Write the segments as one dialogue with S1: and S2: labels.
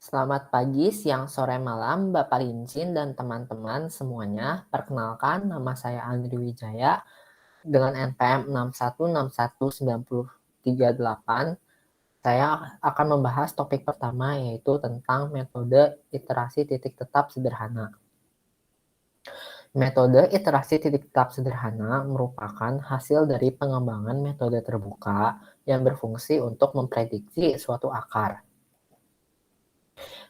S1: Selamat pagi, siang, sore, malam, Bapak Lincin dan teman-teman semuanya. Perkenalkan, nama saya Andri Wijaya dengan NPM 6161938. Saya akan membahas topik pertama yaitu tentang metode iterasi titik tetap sederhana. Metode iterasi titik tetap sederhana merupakan hasil dari pengembangan metode terbuka yang berfungsi untuk memprediksi suatu akar.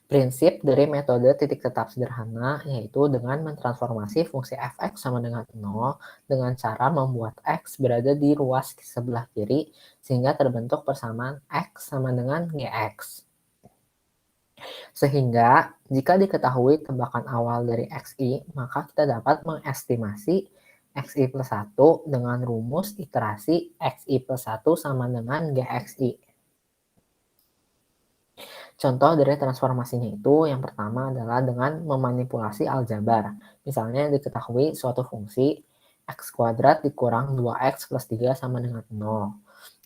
S1: Prinsip dari metode titik tetap sederhana yaitu dengan mentransformasi fungsi f(x) sama dengan 0 dengan cara membuat x berada di ruas sebelah kiri sehingga terbentuk persamaan x sama dengan gx. Sehingga jika diketahui tebakan awal dari xi, maka kita dapat mengestimasi xi plus 1 dengan rumus iterasi xi plus 1 sama dengan gxi. Contoh dari transformasinya itu yang pertama adalah dengan memanipulasi aljabar. Misalnya diketahui suatu fungsi x kuadrat dikurang 2x plus 3 sama dengan 0.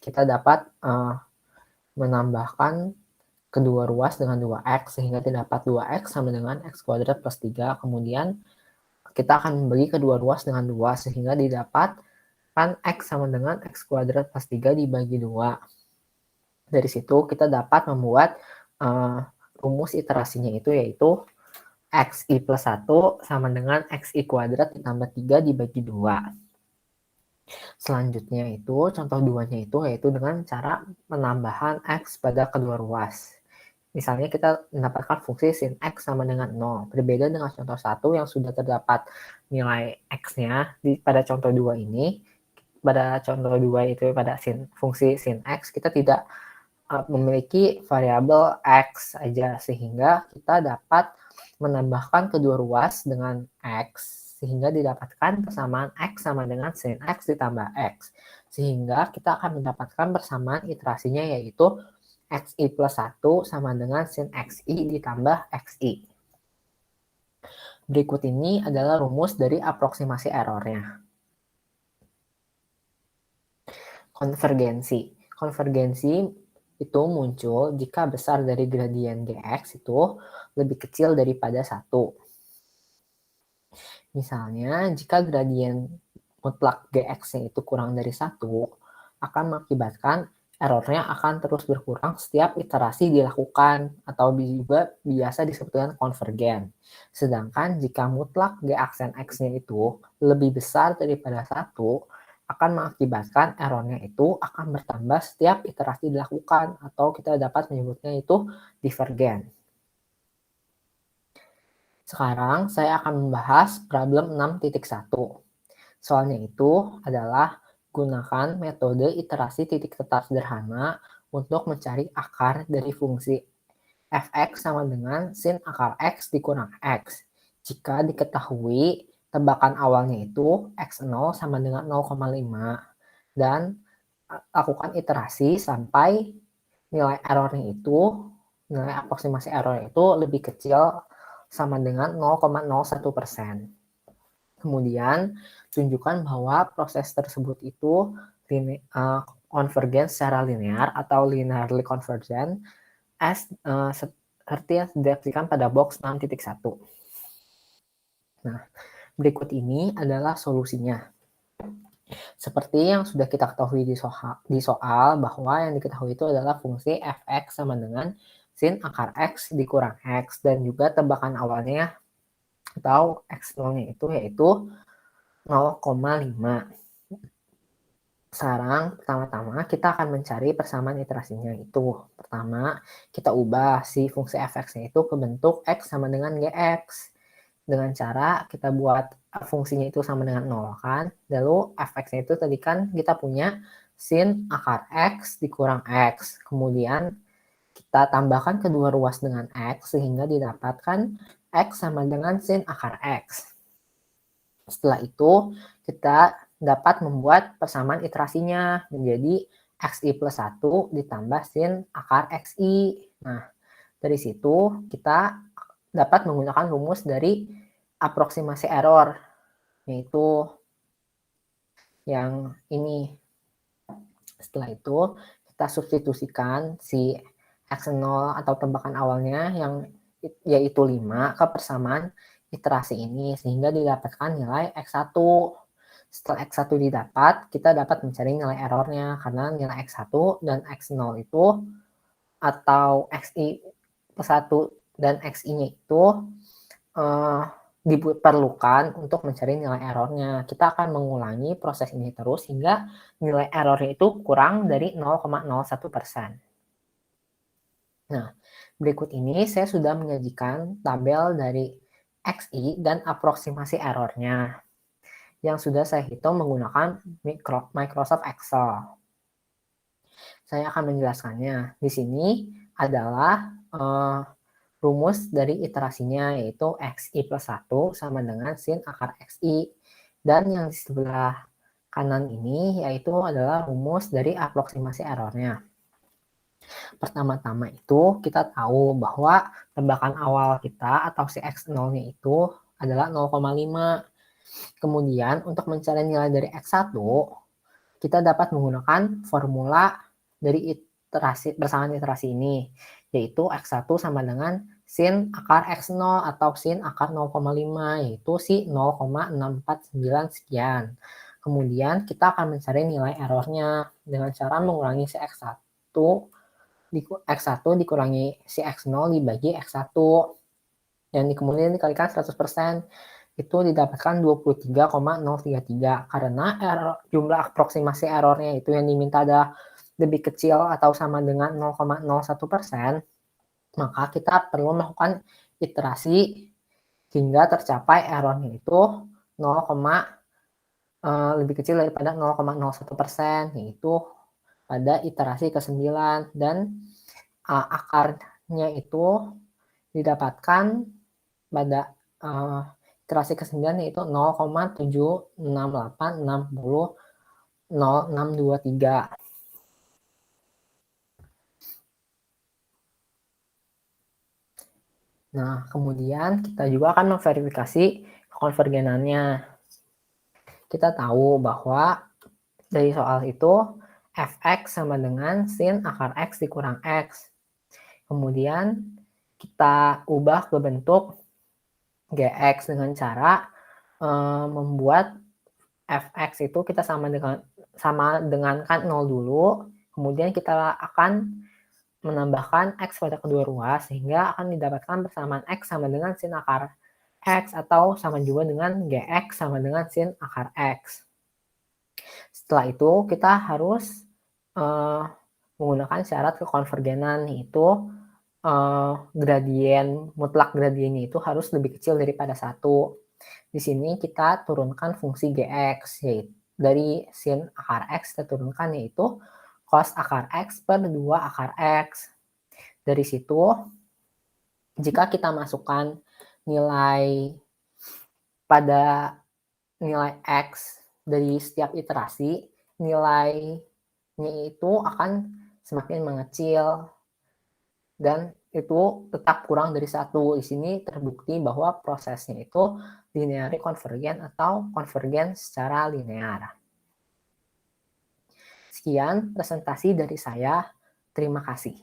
S1: Kita dapat menambahkan kedua ruas dengan 2x sehingga didapat 2x sama dengan x kuadrat plus 3. Kemudian kita akan membagi kedua ruas dengan 2 sehingga didapat x sama dengan x kuadrat plus 3 dibagi 2. Dari situ kita dapat membuat rumus iterasinya itu yaitu xi plus 1 sama dengan xi kuadrat ditambah 3 dibagi 2. Selanjutnya itu, contoh 2-nya itu yaitu dengan cara penambahan x pada kedua ruas. Misalnya kita mendapatkan fungsi sin x sama dengan 0. Berbeda dengan contoh 1 yang sudah terdapat nilai x-nya pada contoh 2 ini. Pada contoh 2 itu pada fungsi sin x, kita tidak memiliki variabel x saja sehingga kita dapat menambahkan kedua ruas dengan x sehingga didapatkan persamaan x sama dengan sin x ditambah x sehingga kita akan mendapatkan persamaan iterasinya yaitu xi plus 1 sama dengan sin xi ditambah xi. Berikut ini adalah rumus dari aproksimasi errornya. Konvergensi itu muncul jika besar dari gradien Gx itu lebih kecil daripada 1. Misalnya, jika gradien mutlak Gx-nya itu kurang dari 1, akan mengakibatkan errornya akan terus berkurang setiap iterasi dilakukan atau juga biasa disebut dengan konvergen. Sedangkan jika mutlak G aksen X-nya itu lebih besar daripada 1, akan mengakibatkan errornya itu akan bertambah setiap iterasi dilakukan atau kita dapat menyebutnya itu divergen. Sekarang saya akan membahas problem 6.1. Soalnya itu adalah gunakan metode iterasi titik tetap sederhana untuk mencari akar dari fungsi f(x) sama dengan sin akar x dikurang x. Jika diketahui tebakan awalnya itu x0 sama dengan 0,5 dan lakukan iterasi sampai nilai errornya itu, nilai aproksimasi error itu lebih kecil sama dengan 0,01%. Kemudian tunjukkan bahwa proses tersebut itu konvergen secara linear atau linearly convergent seperti yang diaplikasikan pada box 6.1. Nah, berikut ini adalah solusinya. Seperti yang sudah kita ketahui di soal bahwa yang diketahui itu adalah fungsi f(x) sama dengan sin akar x dikurang x dan juga tebakan awalnya atau x0-nya itu yaitu 0,5. Sekarang pertama-tama kita akan mencari persamaan iterasinya itu. Pertama, kita ubah si fungsi f(x)-nya itu ke bentuk x sama dengan gx. Dengan cara kita buat fungsinya itu sama dengan 0 kan. Lalu f(x)-nya itu tadi kan kita punya sin akar x dikurang x. Kemudian kita tambahkan kedua ruas dengan x sehingga didapatkan x sama dengan sin akar x. Setelah itu kita dapat membuat persamaan iterasinya menjadi xi plus 1 ditambah sin akar xi. Nah, dari situ kita dapat menggunakan rumus dari aproksimasi error, yaitu yang ini. Setelah itu kita substitusikan si X0 atau tebakan awalnya yang yaitu 5 ke persamaan iterasi ini sehingga didapatkan nilai X1. Setelah X1 didapat, kita dapat mencari nilai errornya karena nilai X1 dan X0 itu atau XI plus 1 dan XI-nya itu diperlukan untuk mencari nilai errornya. Kita akan mengulangi proses ini terus hingga nilai errornya itu kurang dari 0,01%. Nah, berikut ini saya sudah menyajikan tabel dari XI dan aproksimasi errornya yang sudah saya hitung menggunakan Microsoft Excel. Saya akan menjelaskannya. Di sini adalah rumus dari iterasinya, yaitu XI plus 1 sama dengan sin akar XI. Dan yang di sebelah kanan ini yaitu adalah rumus dari aproksimasi errornya. Pertama-tama itu kita tahu bahwa tebakan awal kita atau si X0-nya itu adalah 0,5. Kemudian untuk mencari nilai dari X1, kita dapat menggunakan formula dari persamaan iterasi ini, yaitu X1 sama dengan sin akar X0 atau sin akar 0,5, yaitu si 0,649 sekian. Kemudian kita akan mencari nilai errornya dengan cara mengurangi si X1 dikurangi si X0 dibagi X1 yang kemudian dikalikan 100%, itu didapatkan 23,033 karena jumlah aproksimasi errornya itu yang diminta adalah lebih kecil atau sama dengan 0,01%, maka kita perlu melakukan iterasi hingga tercapai errornya itu 0, lebih kecil daripada 0,01%, yaitu pada iterasi ke-9, dan akarnya itu didapatkan pada iterasi ke-9 yaitu 0,768600623. Nah, kemudian kita juga akan memverifikasi konvergenannya. Kita tahu bahwa dari soal itu fx sama dengan sin akar x dikurang x. Kemudian kita ubah ke bentuk gx dengan cara membuat fx itu kita sama dengankan 0 dulu. Kemudian kita akan menambahkan x pada kedua ruas sehingga akan didapatkan persamaan x sama dengan sin akar x atau sama juga dengan gx sama dengan sin akar x. Setelah itu kita harus menggunakan syarat kekonvergenan, yaitu mutlak gradiennya itu harus lebih kecil daripada 1. Di sini kita turunkan fungsi gx, yaitu dari sin akar x kita turunkan yaitu cos akar x per 2 akar x. Dari situ, jika kita masukkan nilai pada nilai x dari setiap iterasi, nilainya itu akan semakin mengecil dan itu tetap kurang dari 1. Di sini terbukti bahwa prosesnya itu linearly konvergen atau konvergen secara linear. Sekian presentasi dari saya. Terima kasih.